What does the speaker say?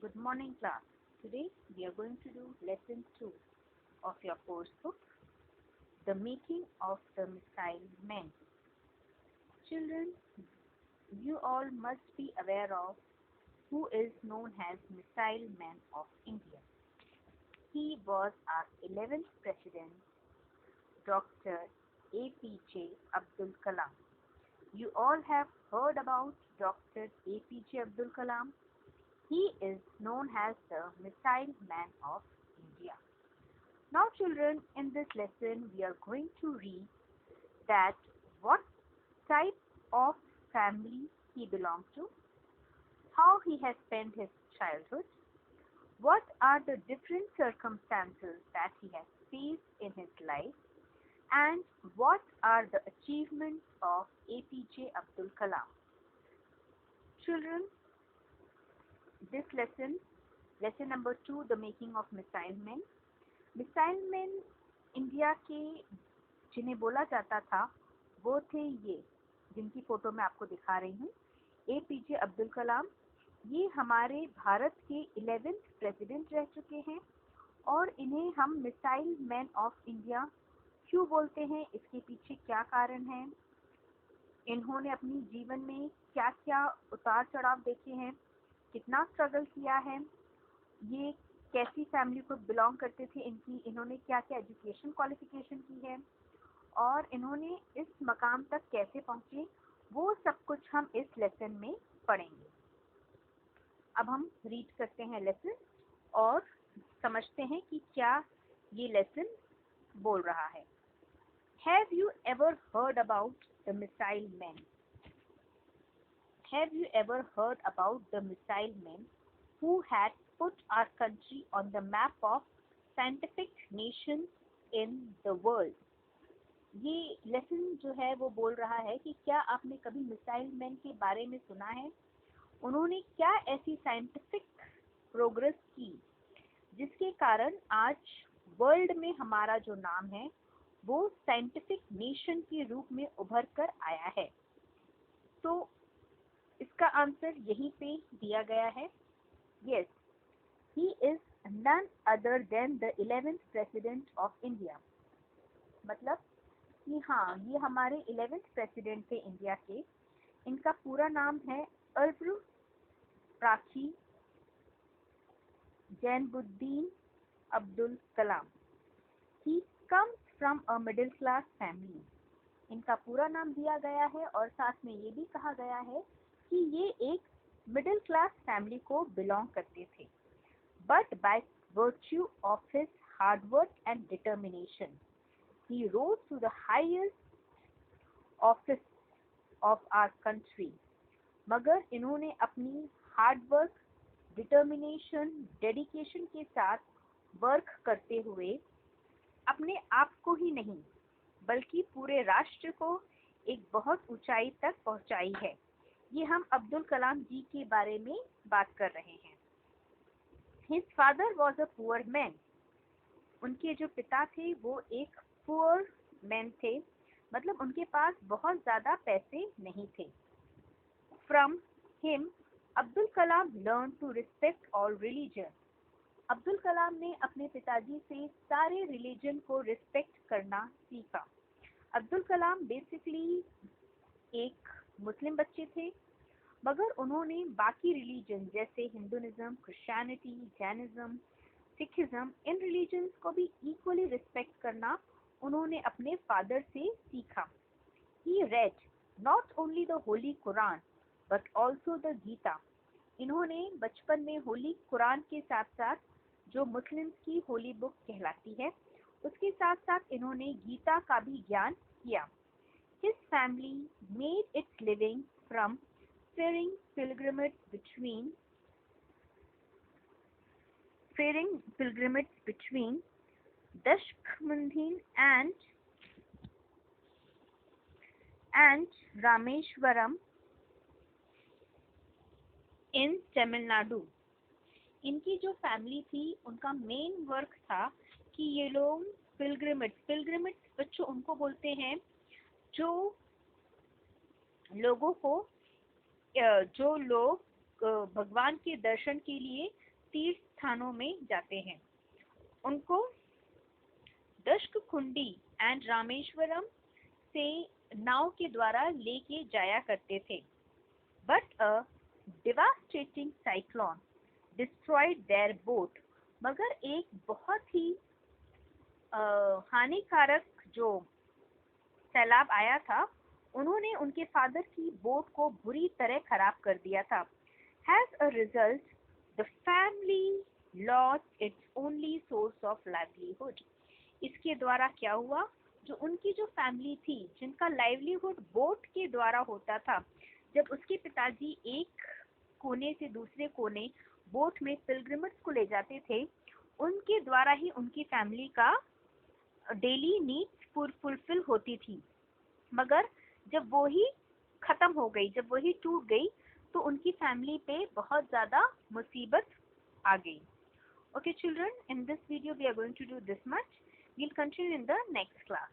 Good morning, class. Today we are going to do lesson 2 of your course book, The Making of the Missile Men. Children, you all must be aware of who is known as Missile Man of India. He was our 11th President, Dr. APJ Abdul Kalam. You all have heard about Dr. APJ Abdul Kalam. He is known as the Missile Man of India. Now children, in this lesson we are going to read that what type of family he belonged to, how he has spent his childhood, what are the different circumstances that he has faced in his life, and what are the achievements of APJ Abdul Kalam. Children, this lesson number 2, The Making of Missile Men. Missile man India के जिन्हें बोला जाता था वो थे ये, जिनकी photo मैं आपको दिखा रही हूँ, APJ अब्दुल कलाम। ये हमारे भारत के 11th प्रेसिडेंट रह चुके हैं और इन्हें हम मिसाइल मैन ऑफ इंडिया क्यों बोलते हैं, इसके पीछे क्या कारण है, इन्होंने अपनी जीवन में क्या क्या उतार चढ़ाव देखे हैं, कितना स्ट्रगल किया है, ये कैसी फैमिली को बिलोंग करते थे, इन्होंने क्या क्या एजुकेशन क्वालिफिकेशन की है और इन्होंने इस मकाम तक कैसे पहुंचे, वो सब कुछ हम इस लेसन में पढ़ेंगे। अब हम रीड करते हैं लेसन और समझते हैं कि क्या ये लेसन बोल रहा है। Have you ever heard about the missile men? Have you ever heard about the missile men who had put our country on the map of scientific nations in the world? ये lesson जो है वो बोल रहा है कि क्या आपने कभी मिसाइल मैन के बारे में सुना है, उन्होंने क्या ऐसी साइंटिफिक प्रोग्रेस की जिसके कारण आज वर्ल्ड में हमारा जो नाम है वो साइंटिफिक नेशन के रूप में उभर कर आया है। तो इसका आंसर यहीं पे दिया गया है। Yes, he is none other than the 11th president of India. मतलब कि हाँ, ये हमारे 11th प्रेसिडेंट थे इंडिया के। इनका पूरा नाम है Alfred rakhi Zainuddin Abdul Kalam. He comes from a middle class family. इनका पूरा नाम दिया गया है और साथ में ये भी कहा गया है कि ये एक मिडिल क्लास फैमिली को बिलोंग करते थे। But by virtue of his hard work and determination, he rose to the highest office of our country. मगर इन्होंने अपनी हार्ड वर्क, डिटर्मिनेशन, डेडिकेशन के साथ वर्क करते हुए अपने आप को ही नहीं बल्कि पूरे राष्ट्र को एक बहुत ऊंचाई तक पहुंचाई है। ये हम अब्दुल कलाम जी के बारे में बात कर रहे हैं। His father was a poor man. उनके जो पिता थे वो एक poor man थे, मतलब उनके पास बहुत ज़्यादा पैसे नहीं थे। From him, Abdul Kalam learned to respect all religion. Abdul Kalam ने अपने पिताजी से सारे रिलीजन को रिस्पेक्ट करना सीखा। अब्दुल कलाम बेसिकली एक मुस्लिम बच्चे थे, मगर उन्होंने बाकी रिलीजन जैसे हिंदुइज्म, क्रिश्चियनिटी, जैनिज्म, सिखिज्म, इन रिलीजन्स को भी इक्वली रिस्पेक्ट करना उन्होंने अपने फादर से सीखा। He read not only the Holy Quran but also the Gita. इन्होंने बचपन में होली कुरान के साथ साथ जो मुस्लिम्स की होली बुक कहलाती है उसके साथ साथ इन्होंने गीता का भी ज्ञान किया। His family made its living from faring pilgrimage between Dashkmundin and Rameshwaram in Tamil Nadu. इनकी जो फैमिली थी उनका मेन वर्क था कि ये लोग पिलग्रिमेज बच्चों उनको बोलते हैं जो लोग भगवान के दर्शन के लिए तीर्थ स्थानों में जाते हैं। उनको दशकुंडी एंड रामेश्वरम से नाव के द्वारा लेके जाया करते थे। But a devastating cyclone destroyed their boat। मगर एक बहुत ही हानिकारक जो सैलाब आया था, उन्होंने उनके फादर की बोट को बुरी तरह खराब कर दिया था। As a result, the family lost its only source of livelihood। इसके द्वारा क्या हुआ, जो उनकी जो फैमिली थी, जिनका लाइवलीहुड बोट के द्वारा होता था, जब उसके पिताजी एक कोने से दूसरे कोने बोट में पिलग्रिमेज को ले जाते थे, उनके द्वारा ही उनकी फैमिली का डेली नीड्स फुलफिल होती थी। मगर जब वो ही खत्म हो गई, जब वो ही टूट गई, तो उनकी फैमिली पे बहुत ज़्यादा मुसीबत आ गई। Okay children, in this video we are going to do this much. We'll continue in the next class.